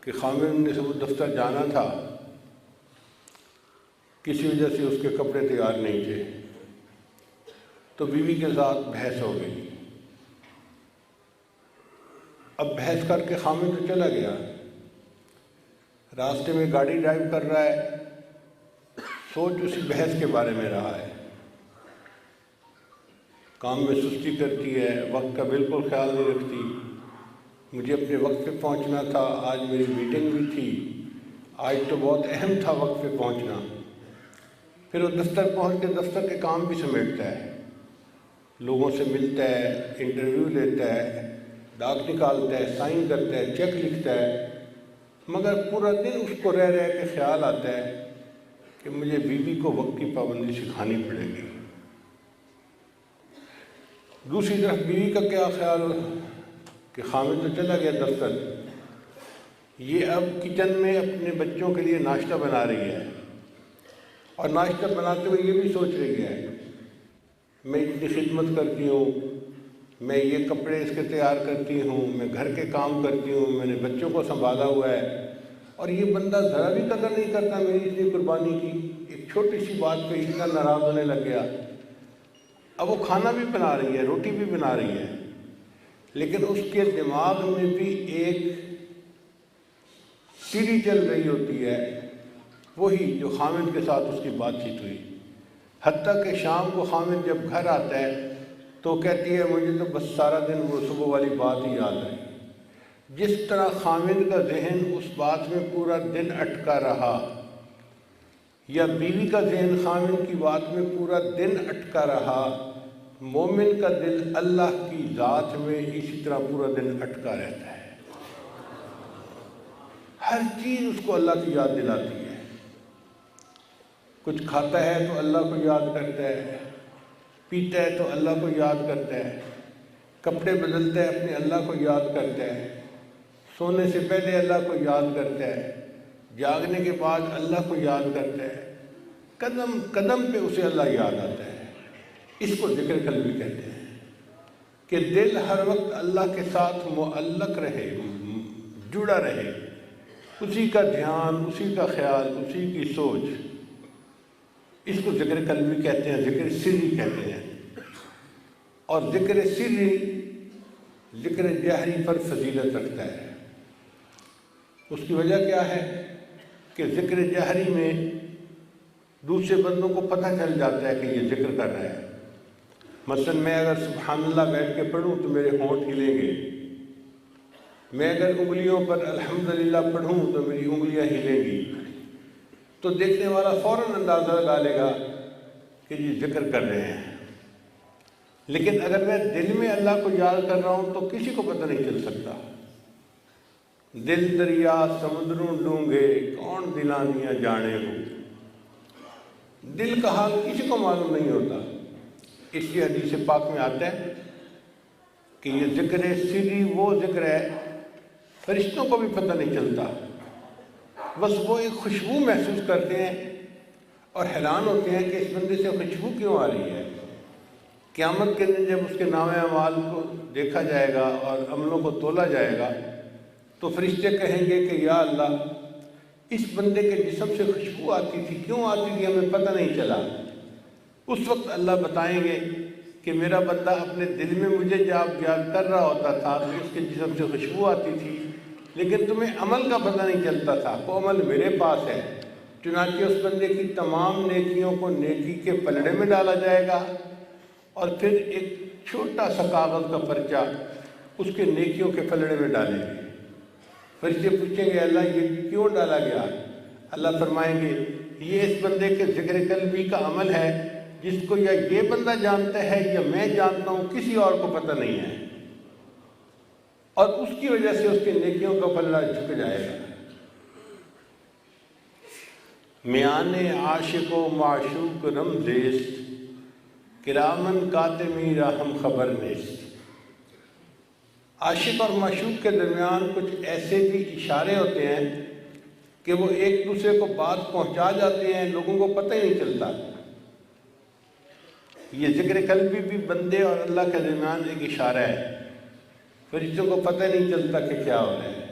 کہ خامد نے وہ دفتر جانا تھا، کسی وجہ سے اس کے کپڑے تیار نہیں تھے، تو بیوی کے ساتھ بحث ہو گئی۔ اب بحث کر کے خامد تو چلا گیا، راستے میں گاڑی ڈرائیو کر رہا ہے، سوچ اسی بحث کے بارے میں رہا ہے، کام میں سستی کرتی ہے، وقت کا بالکل خیال نہیں رکھتی، مجھے اپنے وقت پہ پہنچنا تھا، آج میری میٹنگ بھی تھی، آج تو بہت اہم تھا وقت پہ پہنچنا۔ پھر وہ دفتر پہنچ کے دفتر کے کام بھی سمیٹتا ہے، لوگوں سے ملتا ہے، انٹرویو لیتا ہے، ڈاک نکالتا ہے، سائن کرتا ہے، چیک لکھتا ہے، مگر پورا دن اس کو رہ کے خیال آتا ہے کہ مجھے بیوی کو وقت کی پابندی سکھانی پڑے گی۔ دوسری طرف بیوی کا کیا خیال کہ خامد تو چلا گیا دفتر، یہ اب کچن میں اپنے بچوں کے لیے ناشتہ بنا رہی ہے، اور ناشتہ بناتے ہوئے یہ بھی سوچ رہی ہے میں اتنی خدمت کرتی ہوں، میں یہ کپڑے اس کے تیار کرتی ہوں، میں گھر کے کام کرتی ہوں، میں نے بچوں کو سنبھالا ہوا ہے، اور یہ بندہ ذرا بھی قدر نہیں کرتا میری اتنی قربانی کی، ایک چھوٹی سی بات پہ اتنا ناراض ہونے لگ گیا۔ اب وہ کھانا بھی بنا رہی ہے، روٹی بھی بنا رہی ہے، لیکن اس کے دماغ میں بھی ایک سیڑھی چل رہی ہوتی ہے، وہی جو خامد کے ساتھ اس کی بات چیت ہوئی۔ حتیٰ کہ شام کو خامد جب گھر آتا ہے تو کہتی ہے مجھے تو بس سارا دن وہ صبح والی بات ہی یاد ہے۔ جس طرح خامد کا ذہن اس بات میں پورا دن اٹکا رہا، یا بیوی کا ذہن خامد کی بات میں پورا دن اٹکا رہا، مومن کا دل اللہ کی ذات میں اسی طرح پورا دن اٹکا رہتا ہے۔ ہر چیز اس کو اللہ کی یاد دلاتی ہے، کچھ کھاتا ہے تو اللہ کو یاد کرتا ہے، پیتا ہے تو اللہ کو یاد کرتا ہے، کپڑے بدلتا ہے اپنے اللہ کو یاد کرتا ہے، سونے سے پہلے اللہ کو یاد کرتا ہے، جاگنے کے بعد اللہ کو یاد کرتا ہے، قدم قدم پہ اسے اللہ یاد آتا ہے۔ اس کو ذکر قلبی کہتے ہیں کہ دل ہر وقت اللہ کے ساتھ معلق رہے، جڑا رہے، اسی کا دھیان، اسی کا خیال، اسی کی سوچ، اس کو ذکر قلبی کہتے ہیں، ذکر سری کہتے ہیں۔ اور ذکر سری ذکر جہری پر فضیلت رکھتا ہے۔ اس کی وجہ کیا ہے کہ ذکر جہری میں دوسرے بندوں کو پتہ چل جاتا ہے کہ یہ ذکر کر رہا ہے۔ مثلا میں اگر سبحان اللہ بیٹھ کے پڑھوں تو میرے ہونٹ ہلیں گے، میں اگر انگلیوں پر الحمدللہ پڑھوں تو میری انگلیاں ہلیں گی، تو دیکھنے والا فوراً اندازہ لگا لے گا کہ یہ ذکر کر رہے ہیں۔ لیکن اگر میں دل میں اللہ کو یاد کر رہا ہوں تو کسی کو پتہ نہیں چل سکتا۔ دل دریا سمندروں ڈونگے، کون دلاں دیاں جانے ہو، دل کا حال کسی کو معلوم نہیں ہوتا۔ اس لیے حدیث پاک میں آتا ہے کہ یہ ذکر سری وہ ذکر ہے فرشتوں کو بھی پتہ نہیں چلتا، بس وہ ایک خوشبو محسوس کرتے ہیں اور حیران ہوتے ہیں کہ اس بندے سے خوشبو کیوں آ رہی ہے۔ قیامت کے دن جب اس کے نام اعمال کو دیکھا جائے گا اور عملوں کو تولا جائے گا تو فرشتے کہیں گے کہ یا اللہ، اس بندے کے جسم سے خوشبو آتی تھی، کیوں آتی تھی ہمیں پتہ نہیں چلا۔ اس وقت اللہ بتائیں گے کہ میرا بندہ اپنے دل میں مجھے جب یاد کر رہا ہوتا تھا تو اس کے جسم سے خوشبو آتی تھی، لیکن تمہیں عمل کا پتہ نہیں چلتا تھا، وہ عمل میرے پاس ہے۔ چنانچہ اس بندے کی تمام نیکیوں کو نیکی کے پلڑے میں ڈالا جائے گا، اور پھر ایک چھوٹا سا کاغذ کا پرچہ اس کے نیکیوں کے پلڑے میں ڈالیں گے۔ فرشتے پوچھیں گے اللہ یہ کیوں ڈالا گیا؟ اللہ فرمائیں گے یہ اس بندے کے ذکر قلبی کا عمل ہے جس کو یا یہ بندہ جانتا ہے یا میں جانتا ہوں، کسی اور کو پتہ نہیں ہے، اور اس کی وجہ سے اس کے نیکیوں کا پلڑا جھک جائے گا۔ میان عاشق و معشوق رمزیست، کرامن کاتمی را ہم خبر نیست۔ عاشق اور معشوق کے درمیان کچھ ایسے بھی اشارے ہوتے ہیں کہ وہ ایک دوسرے کو بات پہنچا جاتے ہیں، لوگوں کو پتہ ہی نہیں چلتا۔ یہ ذکر قلبی بھی بندے اور اللہ کے درمیان ایک اشارہ ہے، فرشتوں کو پتہ نہیں چلتا کہ کیا ہو رہا ہے۔